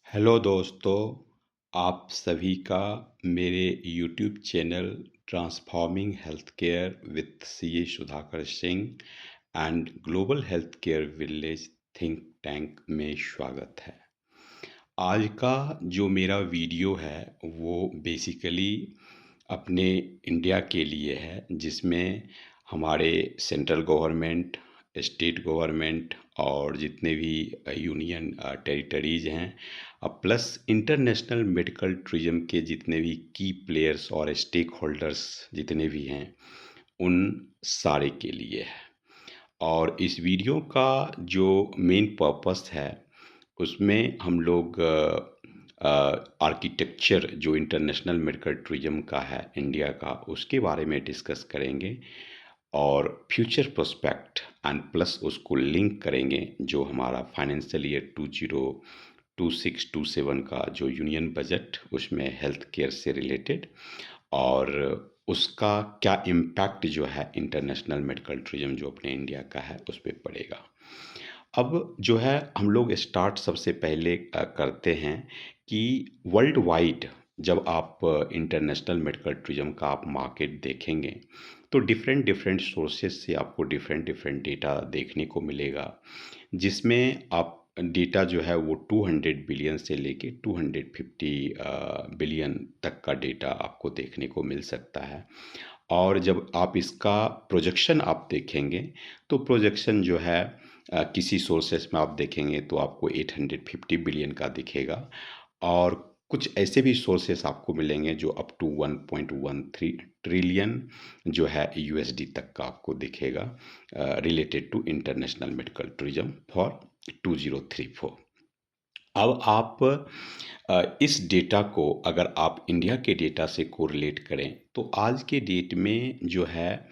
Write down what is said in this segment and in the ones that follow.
Hello दोस्तों, आप सभी का मेरे YouTube channel transforming health care with CA Sudhakar Singh and global health care village think tank में स्वागत है। आज का जो मेरा वीडियो है वो बेसिकली अपने इंडिया के लिए है, जिसमें हमारे सेंट्रल गवर्नमेंट, स्टेट गवर्नमेंट और जितने भी यूनियन टेरिटरीज हैं, प्लस इंटरनेशनल मेडिकल टूरिज्म के जितने भी की प्लेयर्स और स्टेक होल्डर्स जितने भी हैं, उन सारे के लिए है। और इस वीडियो का जो मेन पर्पस है, उसमें हम लोग आर्किटेक्चर जो इंटरनेशनल मेडिकल टूरिज्म का है इंडिया का, उसके बारे में डिस्कस करेंगे और फ्यूचर प्रोस्पेक्ट एंड प्लस उसको लिंक करेंगे जो हमारा फाइनेंशियल ईयर 2026-27 का जो यूनियन बजट, उसमें हेल्थ केयर से रिलेटेड और उसका क्या इम्पैक्ट जो है इंटरनेशनल मेडिकल टूरिज्म जो अपने इंडिया का है उस पे पड़ेगा। अब जो है हम लोग स्टार्ट सबसे पहले करते हैं कि वर्ल्ड वाइड जब आप इंटरनेशनल मेडिकल टूरिज्म का आप मार्केट देखेंगे, तो डिफरेंट डिफरेंट सोर्सेज से आपको डिफरेंट डिफरेंट डेटा देखने को मिलेगा, जिसमें आप डेटा जो है वो 200 बिलियन से लेके 250 बिलियन तक का डेटा आपको देखने को मिल सकता है। और जब आप इसका प्रोजेक्शन आप देखेंगे, तो प्रोजेक्शन जो है किसी सोर्सेस में आप देखेंगे तो आपको 850 बिलियन का दिखेगा, और कुछ ऐसे भी सोर्सेस आपको मिलेंगे जो अप टू 1.13 ट्रिलियन जो है यूएसडी तक का आपको दिखेगा, related to international medical tourism for 2034। अब आप इस डेटा को अगर आप इंडिया के डेटा से कोरिलेट करें, तो आज के डेट में जो है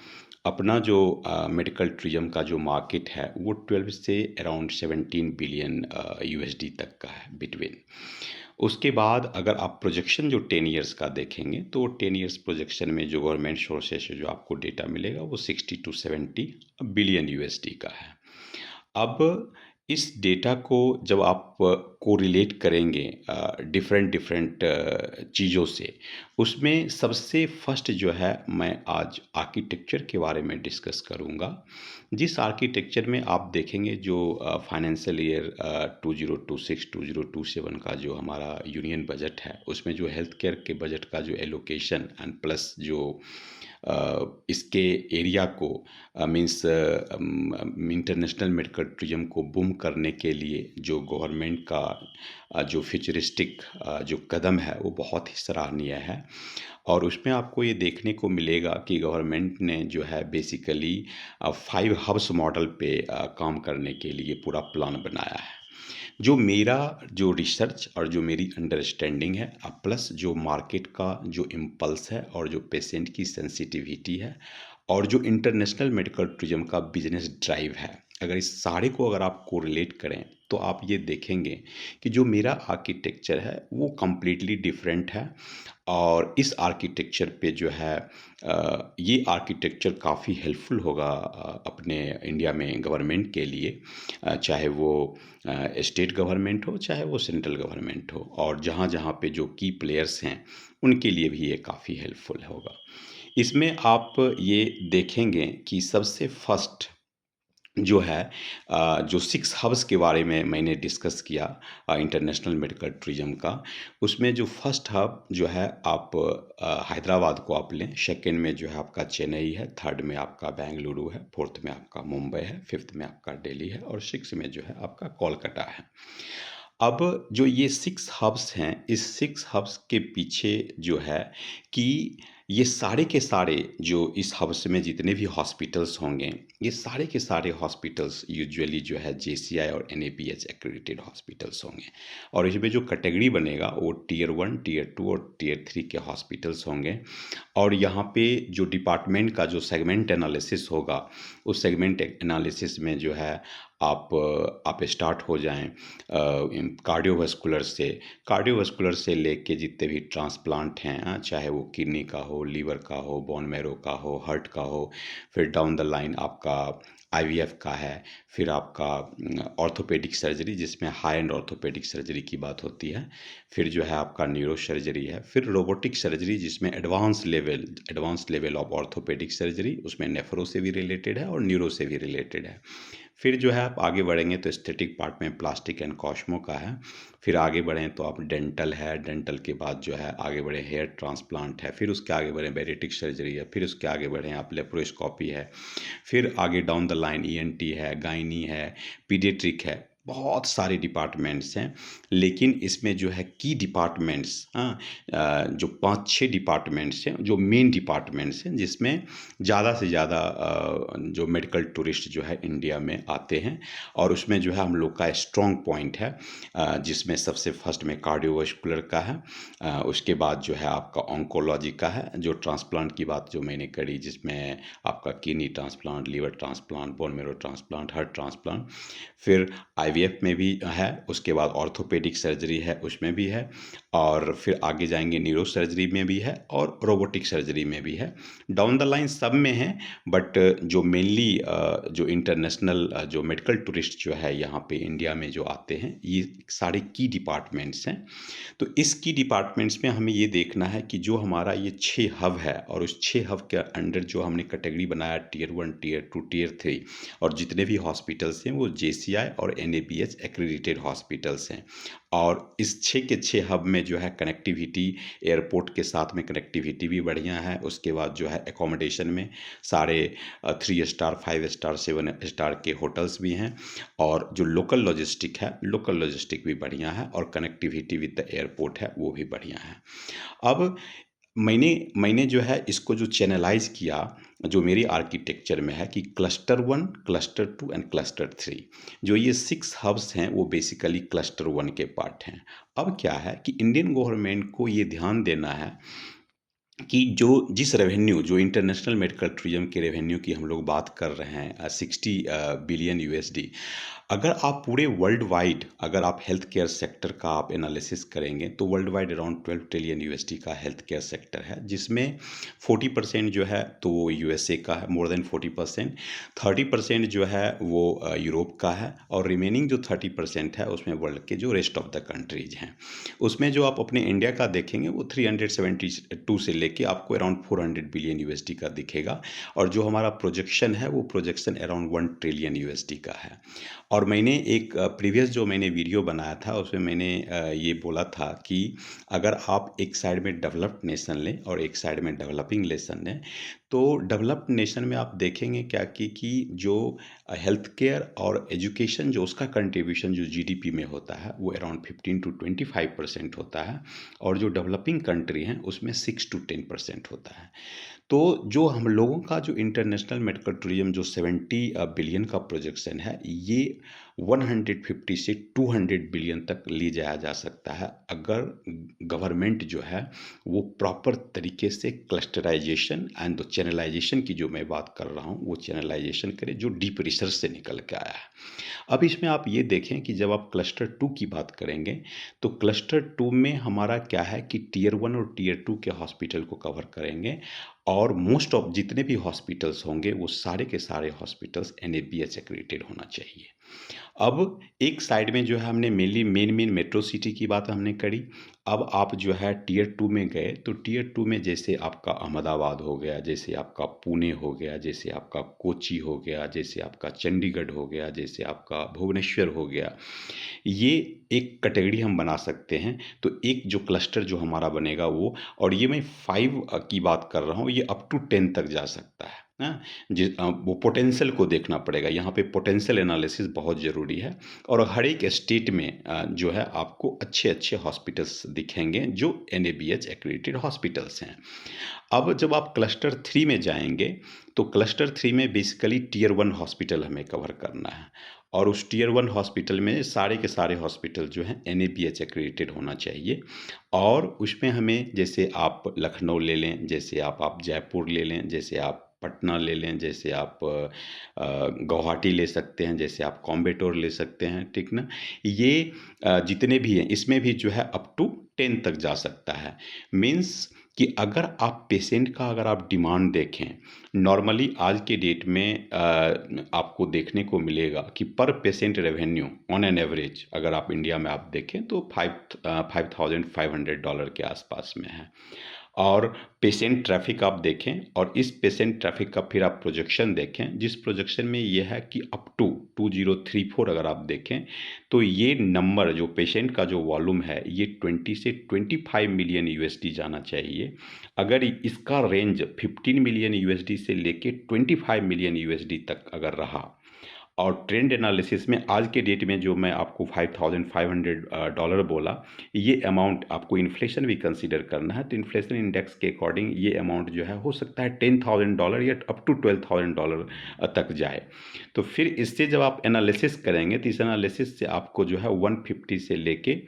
अपना जो मेडिकल टूरिज्म का जो मार्केट है वो 12 से अराउंड 17 बिलियन यूएसडी तक का है बिटवीन। उसके बाद अगर आप प्रोजेक्शन जो 10 इयर्स का देखेंगे, तो 10 इयर्स प्रोजेक्शन में जो गवर्नमेंट सोर्सेज से जो आपको डेटा मिलेगा वो 60 टू 70 बिलियन यूएसडी का है। अब इस डेटा को जब आप कोरिलेट करेंगे डिफरेंट डिफरेंट चीज़ों से, उसमें सबसे फर्स्ट जो है मैं आज आर्किटेक्चर के बारे में डिस्कस करूँगा। जिस आर्किटेक्चर में आप देखेंगे जो फाइनेंशियल ईयर 2026-2027 का जो हमारा यूनियन बजट है, उसमें जो हेल्थ केयर के बजट का जो एलोकेशन एंड प्लस जो इसके एरिया को मीन्स इंटरनेशनल मेडिकल टूरिज्म को बूम करने के लिए जो गवर्नमेंट का जो फ्यूचरिस्टिक जो कदम है वो बहुत ही सराहनीय है। और उसमें आपको ये देखने को मिलेगा कि गवर्नमेंट ने जो है बेसिकली 5 हब्स मॉडल पे काम करने के लिए पूरा प्लान बनाया है। जो मेरा जो रिसर्च और जो मेरी अंडरस्टैंडिंग है, प्लस जो मार्केट का जो इम्पल्स है और जो पेशेंट की सेंसिटिविटी है और जो इंटरनेशनल मेडिकल टूरिज्म का बिजनेस ड्राइव है, अगर इस सारे को अगर आप कोरिलेट करें, तो आप ये देखेंगे कि जो मेरा आर्किटेक्चर है वो कम्प्लीटली डिफरेंट है। और इस आर्किटेक्चर पे जो है ये आर्किटेक्चर काफ़ी हेल्पफुल होगा अपने इंडिया में गवर्नमेंट के लिए, चाहे वो स्टेट गवर्नमेंट हो चाहे वो सेंट्रल गवर्नमेंट हो, और जहाँ जहाँ पे जो की प्लेयर्स हैं उनके लिए भी ये काफ़ी हेल्पफुल होगा। इसमें आप ये देखेंगे कि सबसे फर्स्ट जो है जो 6 हब्स के बारे में मैंने डिस्कस किया इंटरनेशनल मेडिकल टूरिज्म का, उसमें जो फर्स्ट हब जो है आप हैदराबाद को आप लें, सेकंड में जो है आपका चेन्नई है, थर्ड में आपका बेंगलुरु है, फोर्थ में आपका मुंबई है, फिफ्थ में आपका दिल्ली है और सिक्स में जो है आपका कोलकाता है। अब जो ये 6 हब्स हैं, इस 6 हब्स के पीछे जो है कि ये सारे के सारे जो इस हब्स में जितने भी हॉस्पिटल्स होंगे, ये सारे के सारे हॉस्पिटल्स यूजुअली जो है जेसीआई और एनएबीएच एक्रेडिटेड हॉस्पिटल्स होंगे। और इसमें जो कैटेगरी बनेगा वो टियर 1, टियर 2 और टियर 3 के हॉस्पिटल्स होंगे। और यहाँ पे जो डिपार्टमेंट का जो सेगमेंट एनालिसिस होगा, उस सेगमेंट एनालिसिस में जो है आप स्टार्ट हो जाएँ कार्डियोवास्कुलर से लेके जितने भी ट्रांसप्लांट हैं, चाहे वो किडनी का हो, लीवर का हो, बोन मैरो का हो, हार्ट का हो, फिर डाउन द लाइन आपका आईवीएफ का है, फिर आपका ऑर्थोपेडिक सर्जरी जिसमें हाई एंड ऑर्थोपेडिक सर्जरी की बात होती है, फिर जो है आपका न्यूरो सर्जरी है, फिर रोबोटिक सर्जरी जिसमें advance level of orthopaedic surgery, उसमें नेफ्रो से भी रिलेटेड है और न्यूरो से भी रिलेटेड है। फिर जो है आप आगे बढ़ेंगे तो एस्थेटिक पार्ट में प्लास्टिक एंड कॉस्मो का है। फिर आगे बढ़ें तो आप डेंटल है, डेंटल के बाद जो है आगे बढ़े हेयर ट्रांसप्लांट है, फिर उसके आगे बढ़ें बैरेटिक सर्जरी है, फिर उसके आगे बढ़ें आप लेप्रोस्कोपी है, फिर आगे डाउन द लाइन ईएनटी है, गायनी है, पीडियाट्रिक है, बहुत सारे डिपार्टमेंट्स हैं। लेकिन इसमें जो है की डिपार्टमेंट्स, जो 5-6 डिपार्टमेंट्स हैं, जो मेन डिपार्टमेंट्स हैं, जिसमें ज़्यादा से ज़्यादा जो मेडिकल टूरिस्ट जो है इंडिया में आते हैं, और उसमें जो है हम लोग का स्ट्रॉन्ग पॉइंट है, जिसमें सबसे फर्स्ट में कार्डियोवास्कुलर का है, उसके बाद जो है आपका ऑन्कोलॉजी का है, जो ट्रांसप्लांट की बात जो मैंने करी, जिसमें आपका kidney transplant, liver transplant, bone marrow transplant, heart transplant, फिर आईवीएफ में भी है, उसके बाद ऑर्थोपेडिक सर्जरी है उसमें भी है, और फिर आगे जाएंगे न्यूरो सर्जरी में भी है और रोबोटिक सर्जरी में भी है। डाउन द लाइन सब में है, बट जो मेनली जो इंटरनेशनल जो मेडिकल टूरिस्ट जो है यहाँ पे इंडिया में जो आते हैं, ये सारे की डिपार्टमेंट्स हैं। तो इस की डिपार्टमेंट्स में हमें ये देखना है कि जो हमारा ये 6 हब है, और उस 6 हब के अंडर जो हमने कैटेगरी बनाया टियर 1, टियर 2, टियर 3, और जितने भी हॉस्पिटल्स हैं वो जेसीआई और एनएबीएच एक्रेडिटेड हॉस्पिटल्स हैं। और इस 6 के 6 हब में जो है कनेक्टिविटी, एयरपोर्ट के साथ में कनेक्टिविटी भी बढ़िया है। उसके बाद जो है एकोमोडेशन में सारे 3 स्टार, 5 स्टार, 7 स्टार के होटल्स भी हैं, और जो लोकल लॉजिस्टिक है, लोकल लॉजिस्टिक भी बढ़िया है, और कनेक्टिविटी विद द एयरपोर्ट है वो भी बढ़िया है। अब मैंने मैंने जो है इसको जो चैनलाइज़ किया, जो मेरी आर्किटेक्चर में है, कि क्लस्टर 1, क्लस्टर 2 एंड क्लस्टर 3, जो ये 6 हब्स हैं वो बेसिकली क्लस्टर 1 के पार्ट हैं। अब क्या है कि इंडियन गवर्नमेंट को ये ध्यान देना है कि जो जिस रेवेन्यू, जो इंटरनेशनल मेडिकल टूरिज्म के रेवेन्यू की हम लोग बात कर रहे हैं, 60 बिलियन यूएसडी, अगर आप पूरे वर्ल्ड वाइड, अगर आप हेल्थ केयर सेक्टर का आप एनालिसिस करेंगे तो world wide around 12 trillion USD का हेल्थ केयर सेक्टर है, जिसमें 40% जो है तो वो यूएसए का है, मोर देन 40%, 30% जो है वो यूरोप का है, और रिमेनिंग जो 30% है उसमें वर्ल्ड के जो रेस्ट ऑफ द कंट्रीज हैं। उसमें जो आप अपने इंडिया का देखेंगे वो 372 से लेके आपको अराउंड 400 बिलियन यूएसडी का दिखेगा, और जो हमारा प्रोजेक्शन है वो प्रोजेक्शन अराउंड 1 ट्रिलियन यूएसडी का है। और मैंने एक प्रीवियस जो मैंने वीडियो बनाया था उसमें मैंने ये बोला था कि अगर आप एक साइड में डेवलप्ड नेशन लें और एक साइड में डेवलपिंग नेशन लें, तो डेवलप्ड नेशन में आप देखेंगे क्या कि जो हेल्थ केयर और एजुकेशन जो उसका कंट्रीब्यूशन जो जीडीपी में होता है वो अराउंड 15 to 25% होता है, और जो डेवलपिंग कंट्री हैं उसमें 6 to 10% होता है। तो जो हम लोगों का जो इंटरनेशनल मेडिकल टूरिज्म जो 70 बिलियन का प्रोजेक्शन है, ये 150 से 200 बिलियन तक ले जाया जा सकता है, अगर गवर्नमेंट जो है वो प्रॉपर तरीके से क्लस्टराइजेशन एंड द चैनलाइजेशन की जो मैं बात कर रहा हूँ वो चैनलाइजेशन करे, जो डीप रिसर्च से निकल के आया है। अब इसमें आप ये देखें कि जब आप क्लस्टर 2 की बात करेंगे तो क्लस्टर 2 में हमारा क्या है कि टियर 1 और टियर 2 के हॉस्पिटल को कवर करेंगे, और मोस्ट ऑफ जितने भी हॉस्पिटल्स होंगे वो सारे के सारे हॉस्पिटल्स एनएबीएच एक्रेडिटेड होना चाहिए। अब एक साइड में जो है हमने मेनली मेन मेट्रो सिटी की बात हमने करी। अब आप जो है टियर 2 में गए तो टियर 2 में जैसे आपका अहमदाबाद हो गया, जैसे आपका पुणे हो गया, जैसे आपका कोची हो गया, जैसे आपका चंडीगढ़ हो गया, जैसे आपका भुवनेश्वर हो गया, ये एक कैटेगरी हम बना सकते हैं। तो एक जो क्लस्टर जो हमारा बनेगा वो, और ये मैं 5 की बात कर रहा हूँ, ये अप टू 10 तक जा सकता है। हाँ, वो पोटेंशियल को देखना पड़ेगा, यहाँ पे पोटेंशियल एनालिसिस बहुत ज़रूरी है। और हर एक स्टेट में जो है आपको अच्छे अच्छे हॉस्पिटल्स दिखेंगे जो एनएबीएच एक्रेडिटेड हॉस्पिटल्स हैं। अब जब आप क्लस्टर 3 में जाएंगे तो क्लस्टर 3 में बेसिकली टियर 1 हॉस्पिटल हमें कवर करना है, और उस टियर 1 हॉस्पिटल में सारे के सारे हॉस्पिटल जो हैं एनएबीएच एक्रेडिटेड होना चाहिए। और उसमें हमें, जैसे आप लखनऊ ले लें, जैसे आप जयपुर ले लें, जैसे आप पटना ले लें, जैसे आप गुवाहाटी ले सकते हैं, जैसे आप कोयम्बटूर ले सकते हैं, ठीक ना। ये जितने भी हैं इसमें भी जो है अप टू 10 तक जा सकता है। मीन्स कि अगर आप पेशेंट का अगर आप डिमांड देखें, नॉर्मली आज के डेट में आपको देखने को मिलेगा कि पर patient revenue on an average अगर आप इंडिया में आप देखें तो $5,500 के आसपास में है। और पेशेंट ट्रैफ़िक आप देखें और इस पेशेंट ट्रैफ़िक का फिर आप प्रोजेक्शन देखें, जिस प्रोजेक्शन में ये है कि अप टू 2034 अगर आप देखें, तो ये नंबर जो पेशेंट का जो वॉल्यूम है, ये 20 से 25 मिलियन यूएसडी जाना चाहिए। अगर इसका रेंज 15 मिलियन यूएसडी से लेके 25 मिलियन यूएसडी तक अगर रहा और ट्रेंड एनालिसिस में आज के डेट में जो मैं आपको $5,500 बोला, ये अमाउंट आपको इन्फ्लेशन भी कंसीडर करना है, तो इन्फ्लेशन इंडेक्स के अकॉर्डिंग ये अमाउंट जो है हो सकता है $10,000 या अप टू $12,000 तक जाए। तो फिर इससे जब आप एनालिसिस करेंगे तो इस एनालिसिस से आपको जो है 150 से लेके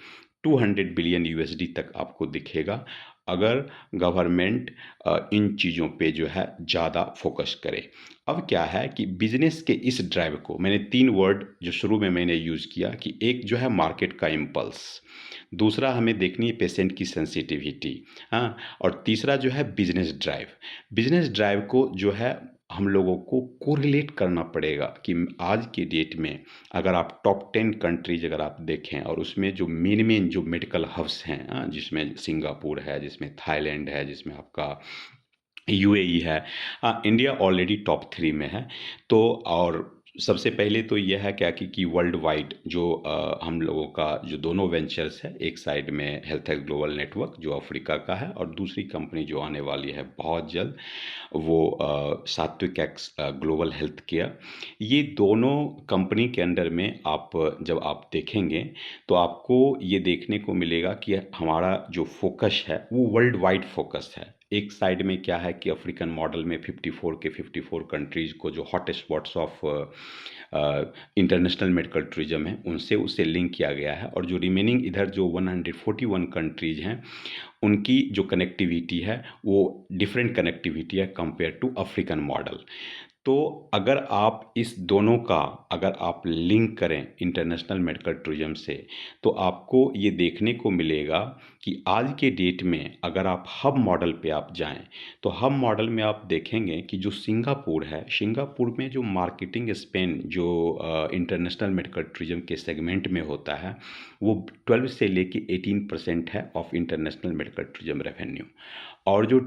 200 बिलियन यूएसडी तक आपको दिखेगा, अगर गवर्नमेंट इन चीज़ों पे जो है ज़्यादा फोकस करे। अब क्या है कि बिजनेस के इस ड्राइव को मैंने 3 वर्ड जो शुरू में मैंने यूज़ किया कि एक जो है मार्केट का इम्पल्स, दूसरा हमें देखनी है पेशेंट की सेंसिटिविटी, हाँ, और तीसरा जो है बिजनेस ड्राइव। बिजनेस ड्राइव को जो है हम लोगों को कोरिलेट करना पड़ेगा कि आज के डेट में अगर आप टॉप 10 कंट्रीज अगर आप देखें और उसमें जो मेन जो मेडिकल हब्स हैं, हाँ, जिसमें सिंगापुर है, जिसमें थाईलैंड है, जिसमें आपका यूएई है, इंडिया ऑलरेडी टॉप 3 में है। तो और सबसे पहले तो यह है क्या कि वर्ल्ड वाइड जो हम लोगों का जो दोनों वेंचर्स है, एक साइड में हेल्थ एज ग्लोबल नेटवर्क जो अफ्रीका का है और दूसरी कंपनी जो आने वाली है बहुत जल्द, वो सात्विक एक्स ग्लोबल हेल्थ केयर। ये दोनों कंपनी के अंडर में आप जब आप देखेंगे तो आपको ये देखने को मिलेगा कि हमारा जो फोकस है वो वर्ल्ड वाइड फोकस है। एक साइड में क्या है कि अफ्रीकन मॉडल में 54 के 54 कंट्रीज़ को जो hot spots of international medical tourism है उनसे उसे लिंक किया गया है, और जो रिमेनिंग इधर जो 141 कंट्रीज़ हैं उनकी जो कनेक्टिविटी है वो डिफरेंट कनेक्टिविटी है कंपेयर टू अफ्रीकन मॉडल। तो अगर आप इस दोनों का अगर आप लिंक करें इंटरनेशनल मेडिकल टूरिज्म से, तो आपको ये देखने को मिलेगा कि आज के डेट में अगर आप हब मॉडल पे आप जाएं, तो हब मॉडल में आप देखेंगे कि जो सिंगापुर है, सिंगापुर में जो मार्केटिंग स्पेंड जो इंटरनेशनल मेडिकल टूरिज्म के सेगमेंट में होता है वो 12 से लेके 18% है of international medical tourism revenue. और जो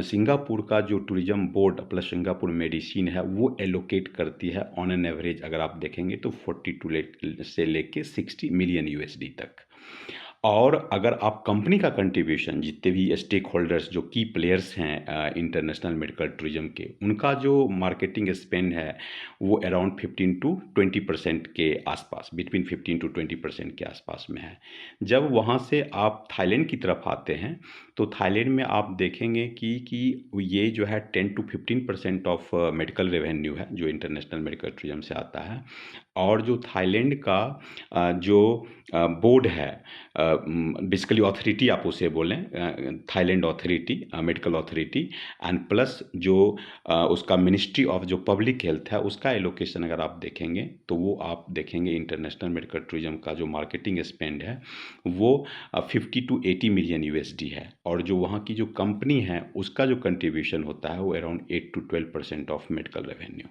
सिंगापुर का जो tourism board plus Singapore medicine है वो एलोकेट करती है ऑन एन एवरेज अगर आप देखेंगे तो 42 से लेके 60 मिलियन यूएसडी तक। और अगर आप कंपनी का कंट्रीब्यूशन जितने भी स्टेक होल्डर्स जो की प्लेयर्स हैं इंटरनेशनल मेडिकल टूरिज्म के, उनका जो मार्केटिंग स्पेंड है वो अराउंड 15 टू 20% के आसपास, बिटवीन 15 टू 20% के आसपास में है। जब वहाँ से आप थाईलैंड की तरफ आते हैं तो थाईलैंड में आप देखेंगे कि ये जो है 10 टू 15% ऑफ मेडिकल रेवेन्यू है जो इंटरनेशनल मेडिकल टूरिज्म से आता है। और जो थाईलैंड का जो बोर्ड है, बेसिकली अथॉरिटी आप उसे बोलें, Thailand authority, medical authority, and plus जो उसका मिनिस्ट्री ऑफ जो पब्लिक हेल्थ है उसका एलोकेशन अगर आप देखेंगे तो वो आप देखेंगे इंटरनेशनल मेडिकल टूरिज्म का जो मार्केटिंग स्पेंड है वो 50 टू 80 मिलियन यूएसडी है, और जो वहाँ की जो कंपनी है उसका जो कंट्रीब्यूशन होता है वो around 8 to 12% of medical revenue.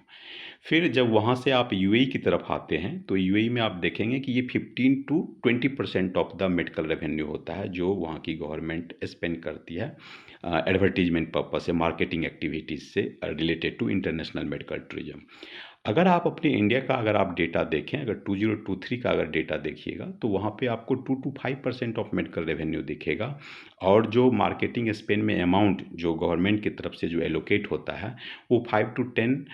फिर जब वहाँ से आप यूएई की तरफ आते हैं तो यूएई में आप देखेंगे कि ये 15 to 20% of the medical revenue होता है जो वहाँ की गवर्नमेंट स्पेंड करती है एडवर्टीजमेंट पर्पस से, मार्केटिंग एक्टिविटीज़ से related to international medical tourism. अगर आप अपने इंडिया का अगर आप डेटा देखें, अगर 2023 का अगर डेटा देखिएगा तो वहाँ पे आपको 2 टू 5% ऑफ मेडिकल रेवेन्यू दिखेगा, और जो मार्केटिंग स्पेंड में अमाउंट जो गवर्नमेंट की तरफ से जो एलोकेट होता है वो 5 टू 10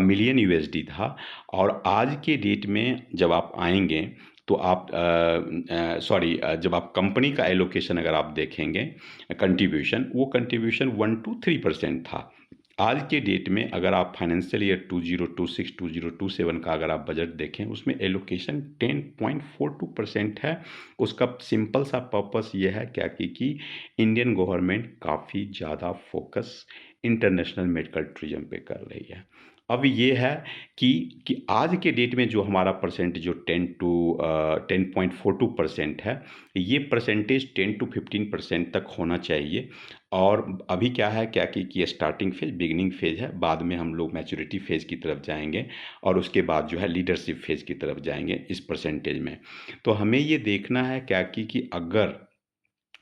मिलियन यूएसडी था। और आज के डेट में जब आप आएंगे तो आप जब आप कंपनी का एलोकेशन अगर आप देखेंगे कंट्रीब्यूशन, वो कंट्रीब्यूशन 1 टू 3% था। आज के डेट में अगर आप फाइनेंशियल ईयर 2026 2027 का अगर आप बजट देखें उसमें एलोकेशन 10.42% है। उसका सिंपल सा पर्पस ये है क्या कि इंडियन गवर्नमेंट काफ़ी ज़्यादा फोकस इंटरनेशनल मेडिकल टूरिज्म पे कर रही है। अब ये है कि आज के डेट में जो हमारा परसेंट जो 10.42% है, ये परसेंटेज 10 टू 15% तक होना चाहिए। और अभी क्या है, क्या कि स्टार्टिंग फेज, बिगिनिंग फेज है, बाद में हम लोग मैच्योरिटी फेज की तरफ जाएंगे और उसके बाद जो है लीडरशिप फेज की तरफ जाएंगे इस परसेंटेज में। तो हमें ये देखना है क्या कि अगर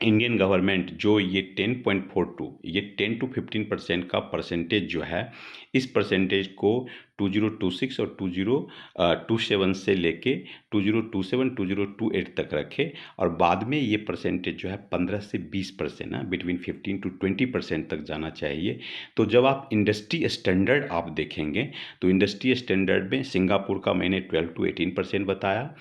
इंडियन गवर्नमेंट जो ये 10.42, ये 10 to 15% का परसेंटेज जो है, इस परसेंटेज को 2026 और 2027 से लेके 2027 2028 तक रखे, और बाद में ये परसेंटेज जो है 15 से 20% है, बिटवीन 15 to 20% तक जाना चाहिए। तो जब आप इंडस्ट्री स्टैंडर्ड आप देखेंगे, तो इंडस्ट्री स्टैंडर्ड में सिंगापुर का मैंने 12 to 18% बताया,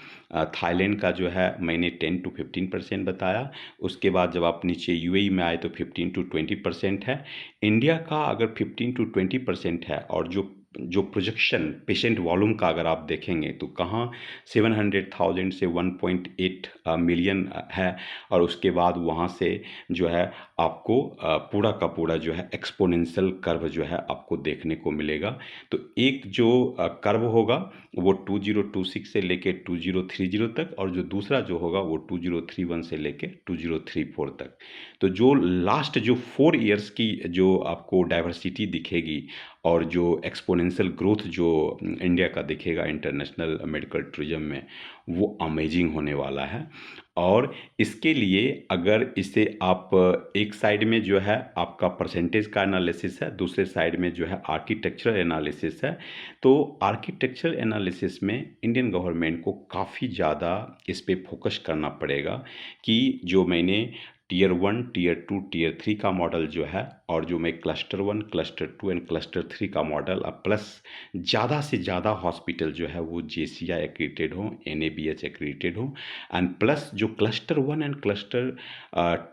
थाईलैंड का जो है मैंने 10 to 15% बताया। उसके बाद जब आप नीचे यूएई में आए तो 15 to 20% है। इंडिया का अगर 15 to 20% है, और जो प्रोजेक्शन पेशेंट वॉल्यूम का अगर आप देखेंगे तो कहाँ 700,000 से 1.8 मिलियन है, और उसके बाद वहाँ से जो है आपको पूरा का पूरा जो है एक्सपोनेंशियल कर्व जो है आपको देखने को मिलेगा। तो एक जो कर्व होगा वो 2026 से लेके 2030 तक, और जो दूसरा जो होगा वो 2031 से लेके 2034 तक। तो जो लास्ट जो 4 इयर्स की जो आपको डाइवर्सिटी दिखेगी, और जो एक्सपोनेंशियल ग्रोथ जो इंडिया का दिखेगा इंटरनेशनल मेडिकल टूरिज्म में, वो अमेजिंग होने वाला है। और इसके लिए अगर इसे आप एक साइड में जो है आपका परसेंटेज का एनालिसिस है, दूसरे साइड में जो है आर्किटेक्चरल एनालिसिस है, तो आर्किटेक्चरल एनालिसिस में इंडियन गवर्नमेंट को काफ़ी ज़्यादा इस पे फोकस करना पड़ेगा कि जो मैंने टियर 1, टियर 2, टियर 3 का मॉडल जो है, और जो मैं क्लस्टर 1, क्लस्टर 2 एंड क्लस्टर 3 का मॉडल, अब प्लस ज़्यादा से ज़्यादा हॉस्पिटल जो है वो जेसीआई एक्रीडिटेड हो, एनएबीएच एक्रीडिटेड हो, एंड प्लस जो क्लस्टर 1 एंड क्लस्टर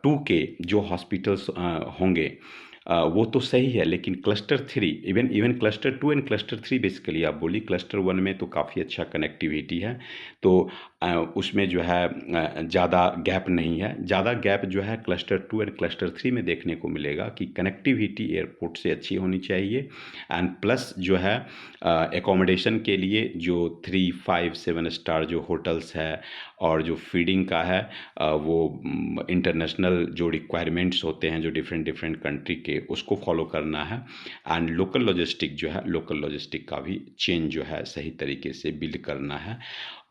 2 के जो हॉस्पिटल्स होंगे, वो तो सही है, लेकिन cluster 3, even even cluster 2 and cluster 3 basically आप बोली, क्लस्टर 1 में तो काफ़ी अच्छा कनेक्टिविटी है, तो उसमें जो है ज़्यादा गैप नहीं है। ज़्यादा गैप जो है क्लस्टर 2 एंड क्लस्टर 3 में देखने को मिलेगा कि कनेक्टिविटी एयरपोर्ट से अच्छी होनी चाहिए, एंड प्लस जो है एकोमोडेशन के लिए जो 3, 5, 7 स्टार जो होटल्स है, और जो फीडिंग का है, वो इंटरनेशनल जो रिक्वायरमेंट्स होते हैं जो डिफरेंट डिफरेंट कंट्री के, उसको फॉलो करना है। एंड लोकल लॉजिस्टिक जो है, लोकल लॉजिस्टिक का भी चेन जो है सही तरीके से बिल्ड करना है।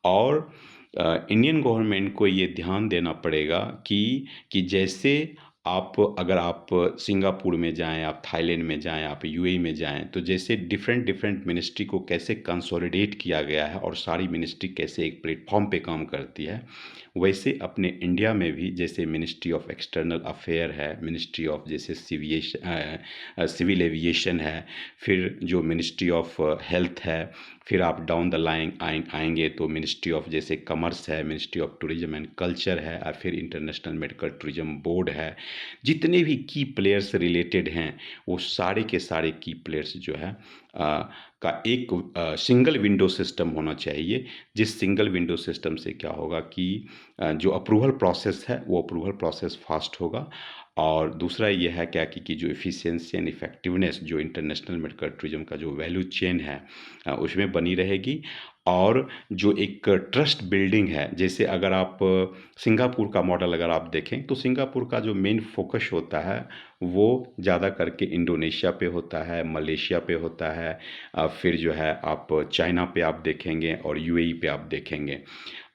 और इंडियन गवर्नमेंट को ये ध्यान देना पड़ेगा कि जैसे आप अगर आप सिंगापुर में जाएं, आप थाईलैंड में जाएं, आप यूएई में जाएं, तो जैसे डिफरेंट डिफरेंट मिनिस्ट्री को कैसे कंसोलिडेट किया गया है और सारी मिनिस्ट्री कैसे एक प्लेटफॉर्म पे काम करती है, वैसे अपने इंडिया में भी जैसे मिनिस्ट्री ऑफ एक्सटर्नल अफेयर है, मिनिस्ट्री ऑफ जैसे सिविल एविएशन है, फिर जो मिनिस्ट्री ऑफ हेल्थ है, फिर आप डाउन द लाइन आएंगे तो मिनिस्ट्री ऑफ जैसे कॉमर्स है, ministry of tourism and culture है, और फिर इंटरनेशनल मेडिकल टूरिज्म बोर्ड है। जितने भी की प्लेयर्स रिलेटेड हैं, वो सारे के सारे की प्लेयर्स जो है का एक सिंगल विंडो सिस्टम होना चाहिए, जिस सिंगल विंडो सिस्टम से क्या होगा कि जो अप्रूवल प्रोसेस है वो अप्रूवल प्रोसेस फास्ट होगा। और दूसरा ये है क्या कि जो एफिशिएंसी एंड इफेक्टिवनेस जो इंटरनेशनल मेडिकल टूरिज्म का जो वैल्यू चेन है उसमें बनी रहेगी। और जो एक ट्रस्ट बिल्डिंग है, जैसे अगर आप सिंगापुर का मॉडल अगर आप देखें, तो सिंगापुर का जो मेन फोकस होता है वो ज़्यादा करके इंडोनेशिया पे होता है, मलेशिया पे होता है, फिर जो है आप चाइना पे आप देखेंगे और यूएई पे आप देखेंगे।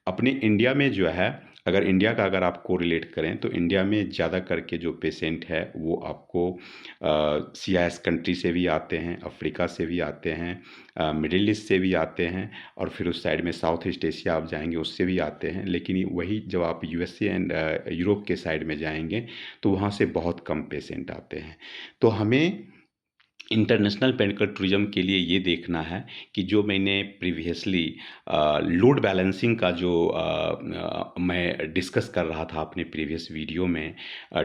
अपने इंडिया में जो है, अगर इंडिया का अगर आप कोरिलेट करें, तो इंडिया में ज़्यादा करके जो पेशेंट है वो आपको सीआईएस कंट्री से भी आते हैं, अफ्रीका से भी आते हैं, मिडिल ईस्ट से भी आते हैं, और फिर उस साइड में साउथ ईस्ट एशिया आप जाएंगे उससे भी आते हैं। लेकिन वही जब आप यूएसए एंड यूरोप के साइड में जाएंगे तो वहाँ से बहुत कम पेशेंट आते हैं। तो हमें इंटरनेशनल मेडिकल टूरिज्म के लिए ये देखना है कि जो मैंने प्रीवियसली लोड बैलेंसिंग का जो मैं डिस्कस कर रहा था अपने प्रीवियस वीडियो में,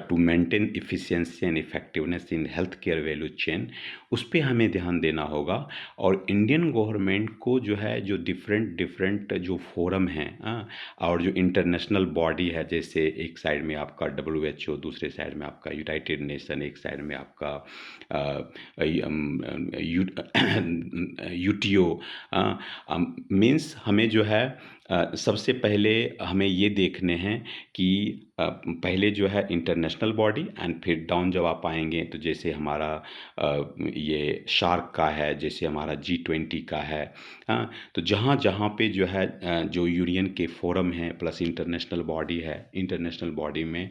to maintain efficiency and effectiveness in health care value chain, उस पे हमें ध्यान देना होगा। और इंडियन गवर्नमेंट को जो है जो डिफरेंट डिफरेंट जो फोरम हैं, और जो इंटरनेशनल बॉडी है, जैसे एक साइड में आपका WHO, दूसरे साइड में आपका यूनाइटेड नेशन, एक साइड में आपका यूटीओ मीन्स हमें जो है सबसे पहले हमें ये देखने हैं कि पहले जो है इंटरनेशनल बॉडी एंड फिर डाउन जब आप आएंगे तो जैसे हमारा ये शार्क का है, जैसे हमारा G20 का है। हाँ, तो जहाँ जहाँ पे जो है जो यूनियन के फोरम हैं प्लस इंटरनेशनल बॉडी है, इंटरनेशनल बॉडी में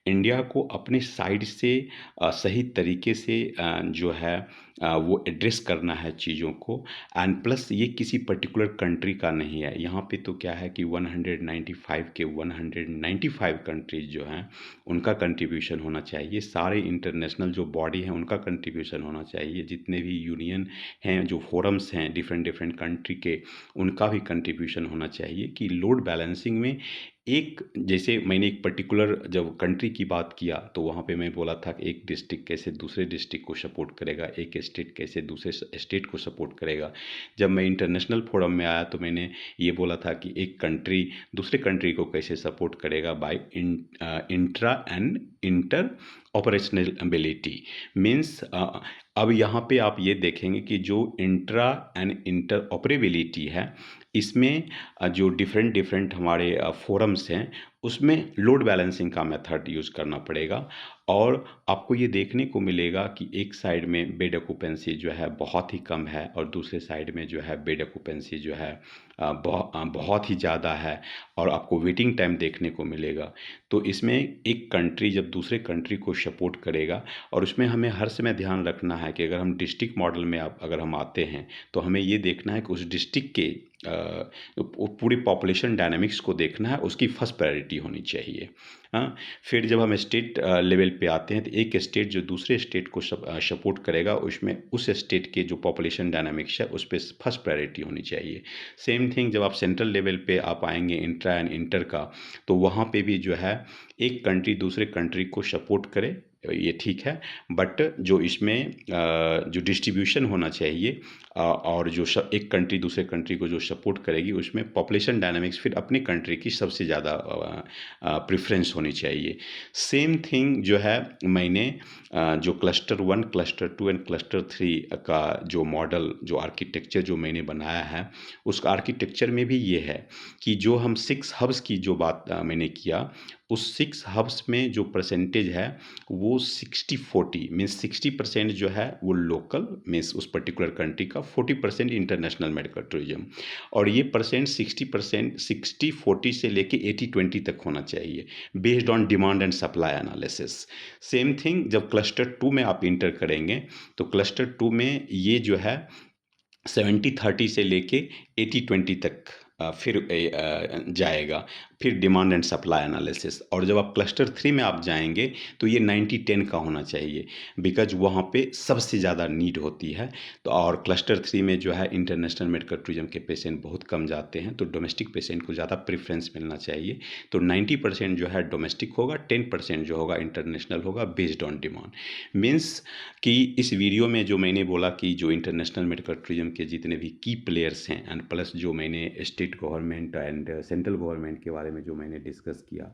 इंडिया को अपने साइड से सही तरीके से जो है वो एड्रेस करना है चीज़ों को। एंड प्लस ये किसी पर्टिकुलर कंट्री का नहीं है। यहाँ पे तो क्या है कि 195 के 195 कंट्रीज जो हैं उनका कंट्रीब्यूशन होना चाहिए, सारे इंटरनेशनल जो बॉडी हैं उनका कंट्रीब्यूशन होना चाहिए, जितने भी यूनियन हैं, जो फोरम्स हैं डिफरेंट डिफरेंट कंट्री के, उनका भी कंट्रीब्यूशन होना चाहिए कि लोड बैलेंसिंग में एक, जैसे मैंने एक पर्टिकुलर जब कंट्री की बात किया तो वहाँ पे मैं बोला था कि एक डिस्ट्रिक्ट कैसे दूसरे डिस्ट्रिक्ट को सपोर्ट करेगा, एक स्टेट कैसे दूसरे स्टेट को सपोर्ट करेगा। जब मैं इंटरनेशनल फोरम में आया तो मैंने ये बोला था कि एक कंट्री दूसरे कंट्री को कैसे सपोर्ट करेगा, by intra and inter operationality. Means अब यहाँ पे आप ये देखेंगे कि जो इंट्रा एंड इंटर ऑपरेबिलिटी है, इसमें जो डिफरेंट डिफरेंट हमारे फोरम्स हैं उसमें लोड बैलेंसिंग का मेथड यूज़ करना पड़ेगा। और आपको ये देखने को मिलेगा कि एक साइड में बेड ऑक्यूपेंसी जो है बहुत ही कम है और दूसरे साइड में जो है बेड ऑक्यूपेंसी जो है बहुत ही ज़्यादा है, और आपको वेटिंग टाइम देखने को मिलेगा। तो इसमें एक कंट्री जब दूसरे कंट्री को सपोर्ट करेगा, और उसमें हमें हर समय ध्यान रखना है कि अगर हम डिस्ट्रिक्ट मॉडल में अगर हम आते हैं तो हमें ये देखना है कि उस डिस्ट्रिक्ट के पूरी पॉपुलेशन डायनामिक्स को देखना है, उसकी फर्स्ट प्रायोरिटी होनी चाहिए। हाँ, फिर जब हम स्टेट लेवल पे आते हैं तो एक स्टेट जो दूसरे स्टेट को सपोर्ट करेगा उसमें उस स्टेट के जो पॉपुलेशन डायनामिक्स है उस पर फर्स्ट प्रायोरिटी होनी चाहिए। सेम थिंग जब आप सेंट्रल लेवल पे आप आएंगे इंट्रा एंड इंटर का, तो वहाँ पे भी जो है एक कंट्री दूसरे कंट्री को सपोर्ट करे, ये ठीक है, बट जो इसमें जो डिस्ट्रीब्यूशन होना चाहिए और जो एक कंट्री दूसरे कंट्री को जो सपोर्ट करेगी उसमें पॉपुलेशन डायनामिक्स फिर अपनी कंट्री की सबसे ज़्यादा प्रेफरेंस होनी चाहिए। सेम थिंग जो है मैंने जो क्लस्टर 1, क्लस्टर 2 एंड क्लस्टर 3 का जो मॉडल, जो आर्किटेक्चर जो मैंने बनाया है, उस आर्किटेक्चर में भी ये है कि जो हम 6 हब्स की जो बात मैंने किया, उस 6 हब्स में जो परसेंटेज है वो 60-40 मीन्स 60% जो है वो लोकल मीन्स उस पर्टिकुलर कंट्री का, 40% इंटरनेशनल मेडिकल टूरिज्म। और ये परसेंट 60% 60-40 से लेके 80-20 तक होना चाहिए based on demand and supply analysis. Same thing जब क्लस्टर 2 में आप इंटर करेंगे तो क्लस्टर 2 में ये जो है 70-30 से लेके 80-20 तक फिर जाएगा, फिर डिमांड एंड सप्लाई एनालिसिस। और जब आप क्लस्टर 3 में आप जाएंगे तो ये 90-10 का होना चाहिए, बिकॉज वहाँ पे सबसे ज़्यादा नीड होती है। तो और क्लस्टर 3 में जो है इंटरनेशनल मेडिकल टूरिज्म के पेशेंट बहुत कम जाते हैं, तो डोमेस्टिक पेशेंट को ज़्यादा प्रेफरेंस मिलना चाहिए। तो 90% जो है डोमेस्टिक होगा, 10% जो होगा इंटरनेशनल होगा बेस्ड ऑन डिमांड। मीन्स कि इस वीडियो में जो मैंने बोला कि जो इंटरनेशनल मेडिकल टूरिज्म के जितने भी की प्लेयर्स हैं एंड प्लस जो मैंने state government and central government के बारे में जो मैंने डिस्कस किया,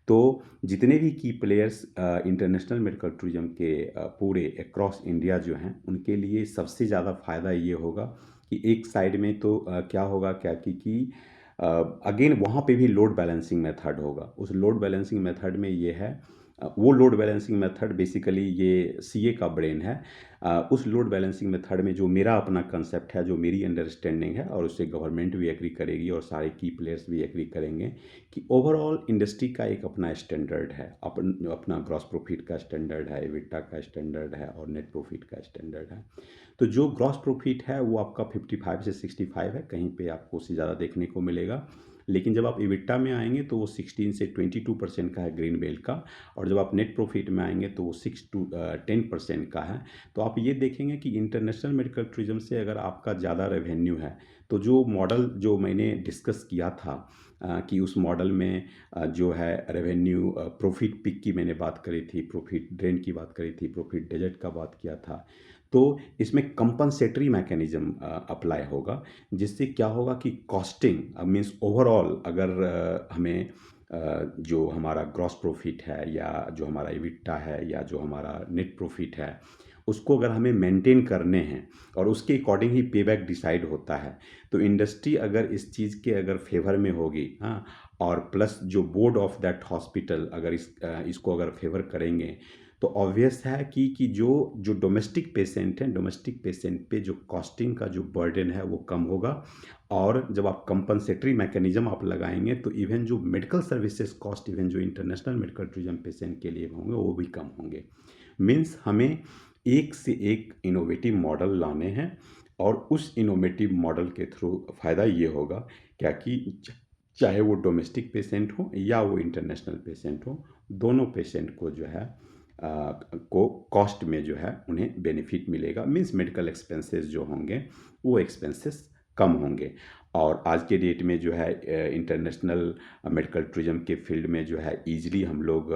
तो जितने भी की प्लेयर्स इंटरनेशनल मेडिकल टूरिज्म के पूरे अक्रॉस इंडिया जो हैं उनके लिए सबसे ज़्यादा फ़ायदा ये होगा कि एक साइड में तो क्या होगा क्या कि अगेन वहाँ पे भी लोड बैलेंसिंग मेथड होगा। उस लोड बैलेंसिंग मेथड में ये है वो लोड बैलेंसिंग मेथड बेसिकली ये सीए का ब्रेन है। उस लोड बैलेंसिंग मेथड में जो मेरा अपना कंसेप्ट है, जो मेरी अंडरस्टैंडिंग है, और उससे गवर्नमेंट भी एग्री करेगी और सारे की प्लेयर्स भी एग्री करेंगे कि ओवरऑल इंडस्ट्री का एक अपना स्टैंडर्ड है, अपना ग्रॉस प्रॉफिट का स्टैंडर्ड है, एबिटा का स्टैंडर्ड है और नेट प्रॉफिट का स्टैंडर्ड है। तो जो ग्रॉस प्रॉफिट है वो आपका 55 से 65 है, कहीं पे आपको उससे ज़्यादा देखने को मिलेगा। लेकिन जब आप इबिटा में आएंगे तो वो 16 से 22% का है ग्रीन बेल्ट का, और जब आप नेट प्रॉफिट में आएंगे तो वो 6 to 10% का है। तो आप ये देखेंगे कि इंटरनेशनल मेडिकल टूरिज्म से अगर आपका ज़्यादा रेवेन्यू है तो जो मॉडल जो मैंने डिस्कस किया था कि उस मॉडल में जो है रेवेन्यू प्रॉफिट पिक की मैंने बात करी थी, प्रॉफिट ड्रेन की बात करी थी, प्रॉफिट डेजर्ट का बात किया था, तो इसमें कंपनसेटरी मैकेनिज्म अप्लाई होगा, जिससे क्या होगा कि कॉस्टिंग मीन्स ओवरऑल अगर हमें जो हमारा ग्रॉस प्रॉफिट है या जो हमारा इबिटा है या जो हमारा नेट प्रॉफिट है उसको अगर हमें मेंटेन करने हैं और उसके अकॉर्डिंग ही पेबैक डिसाइड होता है। तो इंडस्ट्री अगर इस चीज़ के अगर फेवर में होगी, हाँ, और प्लस जो बोर्ड ऑफ दैट हॉस्पिटल अगर इसको अगर फेवर करेंगे, तो ऑब्वियस है कि जो जो डोमेस्टिक पेशेंट हैं, डोमेस्टिक पेशेंट पे जो कॉस्टिंग का जो बर्डन है वो कम होगा। और जब आप कंपनसेटरी मैकेनिज्म आप लगाएंगे तो इवन जो मेडिकल सर्विसेज कॉस्ट, इवन जो इंटरनेशनल मेडिकल टूरिज्म पेशेंट के लिए होंगे वो भी कम होंगे। मीन्स हमें एक से एक इनोवेटिव मॉडल लाने हैं, और उस इनोवेटिव मॉडल के थ्रू फ़ायदा ये होगा क्या कि चाहे वो डोमेस्टिक पेशेंट हो या वो इंटरनेशनल पेशेंट हो, दोनों पेशेंट को जो है को कॉस्ट में जो है उन्हें बेनिफिट मिलेगा। मीन्स मेडिकल एक्सपेंसेस जो होंगे वो एक्सपेंसेस कम होंगे। और आज के डेट में जो है इंटरनेशनल मेडिकल टूरिज्म के फील्ड में जो है ईजिली हम लोग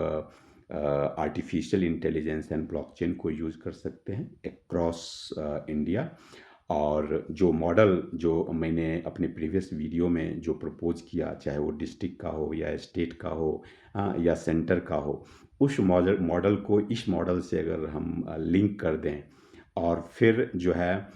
आर्टिफिशियल इंटेलिजेंस एंड ब्लॉकचेन को यूज़ कर सकते हैं अक्रॉस इंडिया। और जो मॉडल जो मैंने अपने प्रीवियस वीडियो में जो प्रपोज किया, चाहे वो डिस्ट्रिक्ट का हो या स्टेट का हो, या सेंटर का हो, उस मॉडल को इस मॉडल से अगर हम लिंक कर दें, और फिर जो है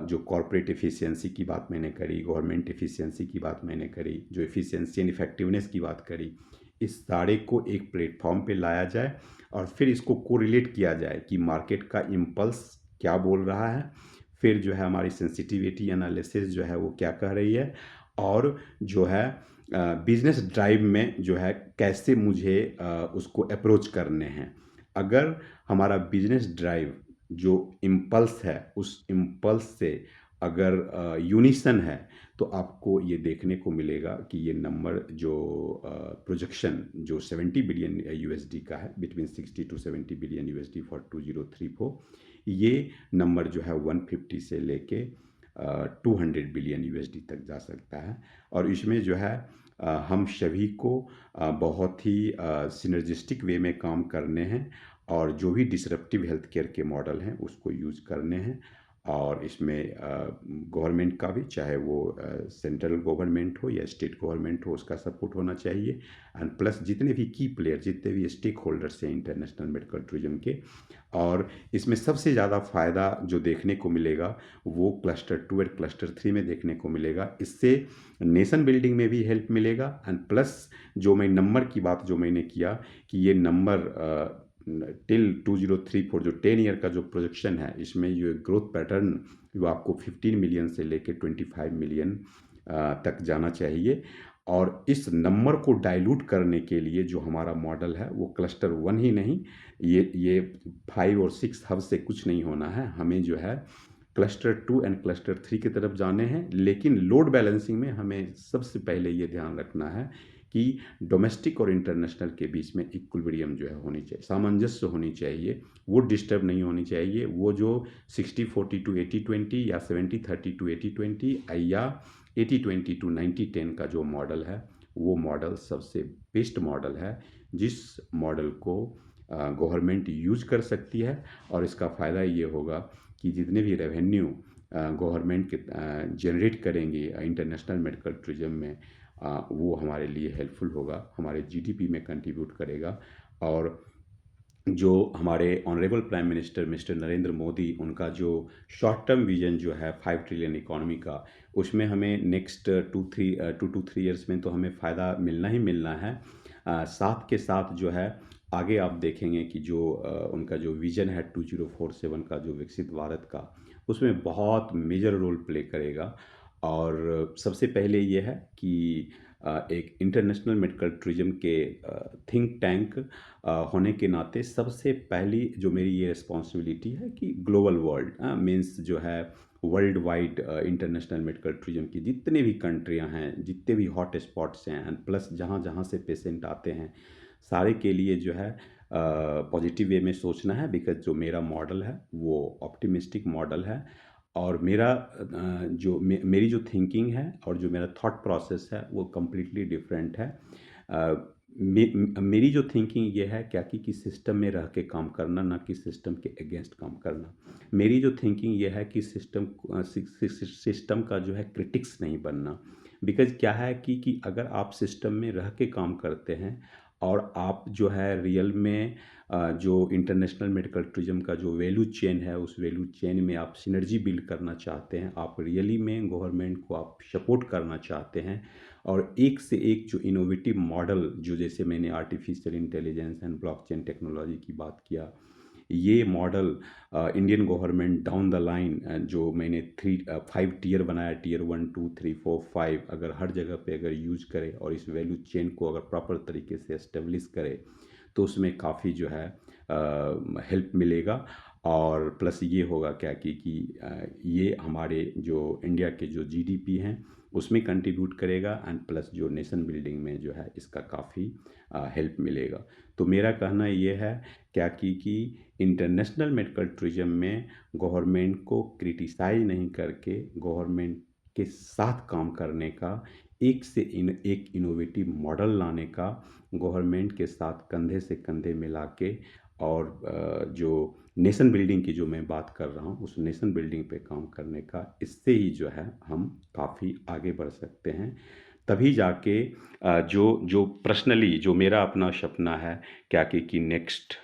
जो कॉरपोरेट एफिशिएंसी की बात मैंने करी, गवर्नमेंट एफिशिएंसी की बात मैंने करी, जो एफिशिएंसी एंड इफेक्टिवनेस की बात करी, इस सारे को एक प्लेटफॉर्म पे लाया जाए और फिर इसको कोरिलेट किया जाए कि मार्केट का इम्पल्स क्या बोल रहा है, फिर जो है हमारी सेंसिटिविटी एनालिसिस जो है वो क्या कह रही है, और जो है बिजनेस ड्राइव में जो है कैसे मुझे उसको अप्रोच करने हैं। अगर हमारा बिजनेस ड्राइव जो इम्पल्स है उस इम्पल्स से अगर यूनिसन है, तो आपको ये देखने को मिलेगा कि ये नंबर जो प्रोजेक्शन जो 70 बिलियन यूएसडी का है, between 60 to 70 billion USD for 2034, ये नंबर जो है 150 से लेके 200 बिलियन यूएसडी तक जा सकता है। और इसमें जो है हम सभी को बहुत ही सिनर्जिस्टिक वे में काम करने हैं, और जो भी डिसरप्टिव हेल्थ केयर के मॉडल हैं उसको यूज़ करने हैं। और इसमें गवर्नमेंट का भी, चाहे वो सेंट्रल गवर्नमेंट हो या स्टेट गवर्नमेंट हो, उसका सपोर्ट होना चाहिए। एंड प्लस जितने भी की प्लेयर, जितने भी स्टेक होल्डर्स हैं इंटरनेशनल मेडिकल टूरिज्म के। और इसमें सबसे ज़्यादा फ़ायदा जो देखने को मिलेगा वो क्लस्टर 2 और क्लस्टर 3 में देखने को मिलेगा। इससे नेशन बिल्डिंग में भी हेल्प मिलेगा। एंड प्लस जो मैं नंबर की बात जो मैंने किया कि ये नंबर टिल 2034 जो 10 ईयर का जो प्रोजेक्शन है, इसमें ये ग्रोथ पैटर्न जो आपको 15 मिलियन से लेकर 25 मिलियन तक जाना चाहिए। और इस नंबर को डाइल्यूट करने के लिए जो हमारा मॉडल है वो क्लस्टर 1 ही नहीं, ये 5 और 6 हब से कुछ नहीं होना है। हमें जो है क्लस्टर 2 एंड क्लस्टर 3 की तरफ जाने हैं। लेकिन लोड बैलेंसिंग में हमें सबसे पहले ये ध्यान रखना है कि डोमेस्टिक और इंटरनेशनल के बीच में इक्विलिब्रियम जो है होनी चाहिए, सामंजस्य होनी चाहिए, वो डिस्टर्ब नहीं होनी चाहिए। वो जो 60-40 टू 80-20 या 70-30 टू 80-20 या 80-20 टू 90-10 का जो मॉडल है, वो मॉडल सबसे बेस्ट मॉडल है, जिस मॉडल को गवर्नमेंट यूज़ कर सकती है। और इसका फ़ायदा ये होगा कि जितने भी रेवेन्यू गवर्नमेंट के जनरेट करेंगे इंटरनेशनल मेडिकल टूरिज्म में, वो हमारे लिए हेल्पफुल होगा, हमारे जीडीपी में कंट्रीब्यूट करेगा। और जो हमारे honourable prime minister mister Narendra Modi, उनका जो शॉर्ट टर्म विजन जो है 5 ट्रिलियन इकोनॉमी का, उसमें हमें नेक्स्ट 2 to 3 ईयर्स में तो हमें फ़ायदा मिलना ही मिलना है। साथ के साथ जो है आगे आप देखेंगे कि जो उनका जो विज़न है 2047 का, जो विकसित भारत का, उसमें बहुत मेजर रोल प्ले करेगा। और सबसे पहले ये है कि एक इंटरनेशनल मेडिकल टूरिज्म के थिंक टैंक होने के नाते सबसे पहली जो मेरी ये रिस्पॉन्सिबिलिटी है कि ग्लोबल वर्ल्ड मीन्स जो है world wide international medical tourism की जितने भी कंट्रियां हैं, जितने भी हॉट स्पॉट्स हैं, एंड प्लस जहाँ जहाँ से पेशेंट आते हैं, सारे के लिए जो है पॉजिटिव वे में सोचना है। बिकॉज जो मेरा मॉडल है वो ऑप्टिमिस्टिक मॉडल है। और मेरा मेरी जो थिंकिंग है और जो मेरा थॉट प्रोसेस है वो कम्प्लीटली डिफरेंट है। मेरी जो थिंकिंग ये है क्या कि सिस्टम में रह के काम करना, ना कि सिस्टम के अगेंस्ट काम करना। मेरी जो थिंकिंग ये है कि सिस्टम का जो है क्रिटिक्स नहीं बनना। बिकॉज क्या है कि अगर आप सिस्टम में रह के काम करते हैं, और आप जो है रियल में जो इंटरनेशनल मेडिकल टूरिज्म का जो वैल्यू चेन है, उस वैल्यू चेन में आप सिनर्जी बिल्ड करना चाहते हैं, आप रियली में गवर्नमेंट को आप सपोर्ट करना चाहते हैं और एक से एक जो इनोवेटिव मॉडल, जो जैसे मैंने artificial intelligence and blockchain technology की बात किया, ये model Indian government down the line, जो मैंने 5 टियर बनाया, टियर 1 2 3 4 5, अगर हर जगह पे अगर यूज करे और इस वैल्यू चेन को अगर प्रॉपर तरीके से एस्टेब्लिश करे, तो उसमें काफ़ी जो है हेल्प मिलेगा। और प्लस ये होगा क्या ये हमारे जो इंडिया के जो जीडीपी हैं उसमें कंट्रीब्यूट करेगा, एंड प्लस जो नेशन बिल्डिंग में जो है इसका काफ़ी हेल्प मिलेगा। तो मेरा कहना ये है कि इंटरनेशनल मेडिकल टूरिज्म में गवर्नमेंट को क्रिटिसाइज नहीं करके गवर्नमेंट के साथ काम करने का, एक से एक इनोवेटिव मॉडल लाने का, गवर्नमेंट के साथ कंधे से कंधे मिला के, और जो नेशन बिल्डिंग की जो मैं बात कर रहा हूँ उस नेशन बिल्डिंग पे काम करने का, इससे ही जो है हम काफ़ी आगे बढ़ सकते हैं। तभी जाके जो जो पर्सनली जो मेरा अपना सपना है कि नेक्स्ट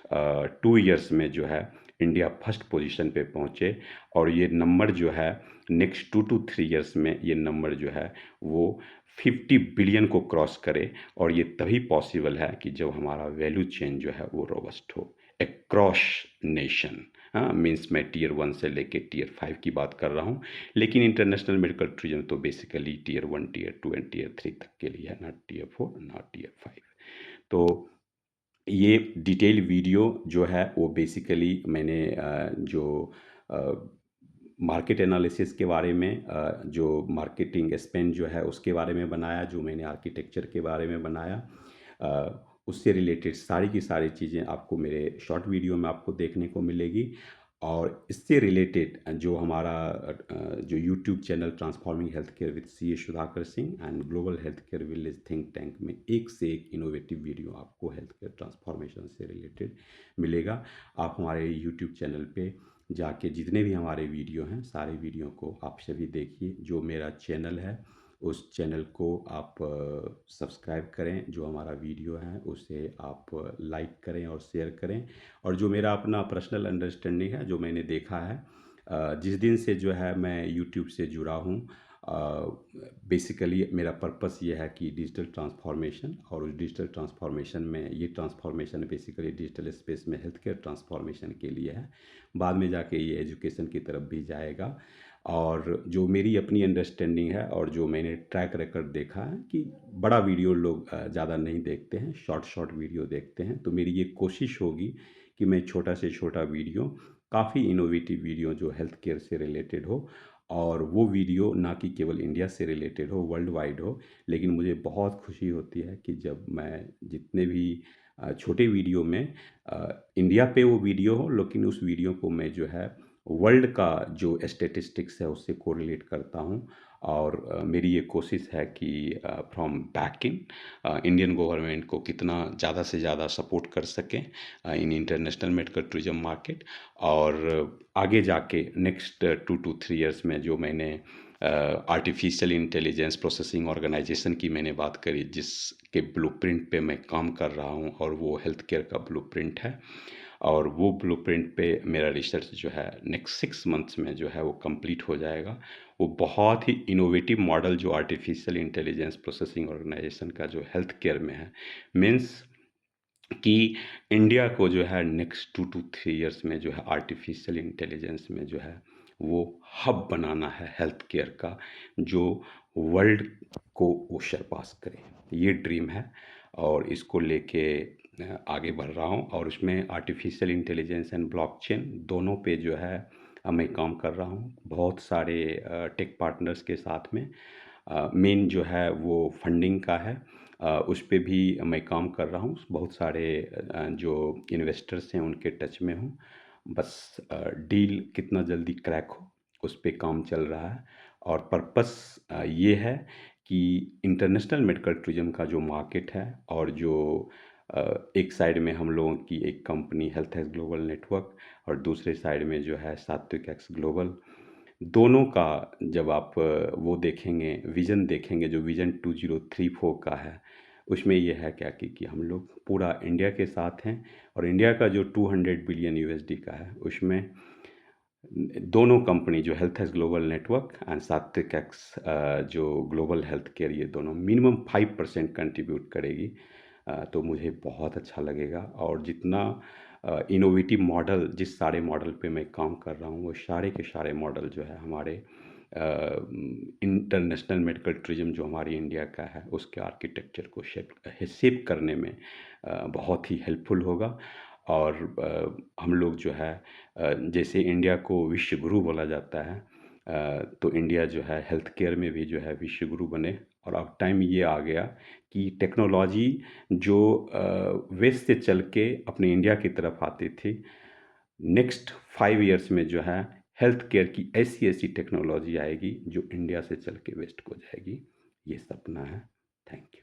2 इयर्स में जो है इंडिया फर्स्ट पोजीशन पे पहुँचे, और ये नंबर जो है नेक्स्ट 2 to 3 इयर्स में ये नंबर जो है वो 50 बिलियन को क्रॉस करे। और ये तभी पॉसिबल है कि जब हमारा वैल्यू चेन जो है वो रोबस्ट हो अक्रॉस नेशन। हाँ, मीन्स मैं टियर 1 से लेके टियर 5 की बात कर रहा हूँ, लेकिन इंटरनेशनल मेडिकल टूरिज्म तो basically tier 1 tier 2 and tier 3 तक के लिए है, नॉट टियर 4 नॉट टियर 5। तो ये डिटेल वीडियो जो है वो बेसिकली मैंने जो मार्केट एनालिसिस के बारे में, जो मार्केटिंग स्पेंड जो है उसके बारे में बनाया, जो मैंने आर्किटेक्चर के बारे में बनाया, उससे रिलेटेड सारी की सारी चीज़ें आपको मेरे शॉर्ट वीडियो में आपको देखने को मिलेगी। और इससे रिलेटेड जो हमारा जो YouTube channel transforming health care with C A Sudhakar Singh and global health care village think tank में एक से एक इनोवेटिव वीडियो आपको हेल्थ केयर ट्रांसफॉर्मेशन से रिलेटेड मिलेगा। आप हमारे यूट्यूब चैनल पे जाके जितने भी हमारे वीडियो हैं सारे वीडियो को आप सभी देखिए। जो मेरा चैनल है उस चैनल को आप सब्सक्राइब करें, जो हमारा वीडियो है उसे आप लाइक करें और शेयर करें। और जो मेरा अपना पर्सनल अंडरस्टैंडिंग है, जो मैंने देखा है जिस दिन से जो है मैं यूट्यूब से जुड़ा हूँ, बेसिकली मेरा पर्पस ये है कि डिजिटल ट्रांसफॉर्मेशन, और उस डिजिटल ट्रांसफॉर्मेशन में ये ट्रांसफॉर्मेशन बेसिकली डिजिटल स्पेस में हेल्थ केयर ट्रांसफॉर्मेशन के लिए है। बाद में जाके ये एजुकेशन की तरफ भी जाएगा। और जो मेरी अपनी अंडरस्टैंडिंग है और जो मैंने ट्रैक रिकॉर्ड देखा है कि बड़ा वीडियो लोग ज़्यादा नहीं देखते हैं, शॉर्ट शॉर्ट वीडियो देखते हैं। तो मेरी ये कोशिश होगी कि मैं छोटा से छोटा वीडियो, काफ़ी इनोवेटिव वीडियो जो हेल्थ केयर से रिलेटेड हो, और वो वीडियो ना कि केवल इंडिया से रिलेटेड हो, वर्ल्ड वाइड हो। लेकिन मुझे बहुत खुशी होती है कि जब मैं जितने भी छोटे वीडियो में इंडिया पे वो वीडियो हो, लेकिन उस वीडियो को मैं जो है वर्ल्ड का जो स्टेटिस्टिक्स है उससे कोरिलेट करता हूँ। और मेरी ये कोशिश है कि from back in Indian government को कितना ज़्यादा से ज़्यादा सपोर्ट कर सकें in international medical tourism market. और आगे जाके नेक्स्ट 2 to 3 इयर्स में जो मैंने आर्टिफिशियल इंटेलिजेंस प्रोसेसिंग ऑर्गेनाइजेशन की मैंने बात करी, जिसके ब्लूप्रिंट पे मैं काम कर रहा हूँ, और वो हेल्थ केयर का ब्लूप्रिंट है। और वो ब्लूप्रिंट पे मेरा रिसर्च जो है नेक्स्ट 6 मंथ्स में जो है वो कंप्लीट हो जाएगा। वो बहुत ही इनोवेटिव मॉडल जो आर्टिफिशियल इंटेलिजेंस प्रोसेसिंग ऑर्गेनाइजेशन का जो हेल्थ केयर में है, मीन्स कि इंडिया को जो है नेक्स्ट 2 to 3 इयर्स में जो है आर्टिफिशियल इंटेलिजेंस में जो है वो हब बनाना है हेल्थ केयर का, जो वर्ल्ड को वो सरपास करे। ये ड्रीम है और इसको लेके आगे बढ़ रहा हूँ। और उसमें आर्टिफिशियल इंटेलिजेंस एंड ब्लॉकचेन दोनों पे जो है मैं काम कर रहा हूँ बहुत सारे टेक पार्टनर्स के साथ में। मेन जो है वो फंडिंग का है, उस पे भी मैं काम कर रहा हूँ। बहुत सारे जो इन्वेस्टर्स हैं उनके टच में हूँ। बस डील कितना जल्दी क्रैक हो उस पे काम चल रहा है। और पर्पस ये है कि इंटरनेशनल मेडिकल टूरिज्म का जो मार्केट है, और जो एक साइड में हम लोगों की एक company health x global network, और दूसरे साइड में जो है सात्विक एक्स ग्लोबल, दोनों का जब आप वो देखेंगे, विज़न देखेंगे, जो विज़न 2034 का है, उसमें ये है क्या कि हम लोग पूरा इंडिया के साथ हैं, और इंडिया का जो 200 बिलियन यूएसडी का है उसमें दोनों कंपनी जो health age global network and Satvik X जो ग्लोबल हेल्थ केयर, ये दोनों मिनिमम 5% कंट्रीब्यूट करेगी। तो मुझे बहुत अच्छा लगेगा, और जितना इनोवेटिव मॉडल, जिस सारे मॉडल पे मैं काम कर रहा हूँ, वो सारे के सारे मॉडल जो है हमारे इंटरनेशनल मेडिकल टूरिज्म जो हमारी इंडिया का है उसके आर्किटेक्चर को शेप करने में बहुत ही हेल्पफुल होगा। और हम लोग जो है जैसे इंडिया को विश्व गुरु बोला जाता है, तो इंडिया जो है हेल्थ केयर में भी जो है विश्व गुरु बने। और अब टाइम ये आ गया कि टेक्नोलॉजी जो वेस्ट से चल के अपने इंडिया की तरफ आती थी, नेक्स्ट 5 इयर्स में जो है हेल्थ केयर की ऐसी ऐसी टेक्नोलॉजी आएगी जो इंडिया से चल के वेस्ट को जाएगी। ये सपना है। Thank you.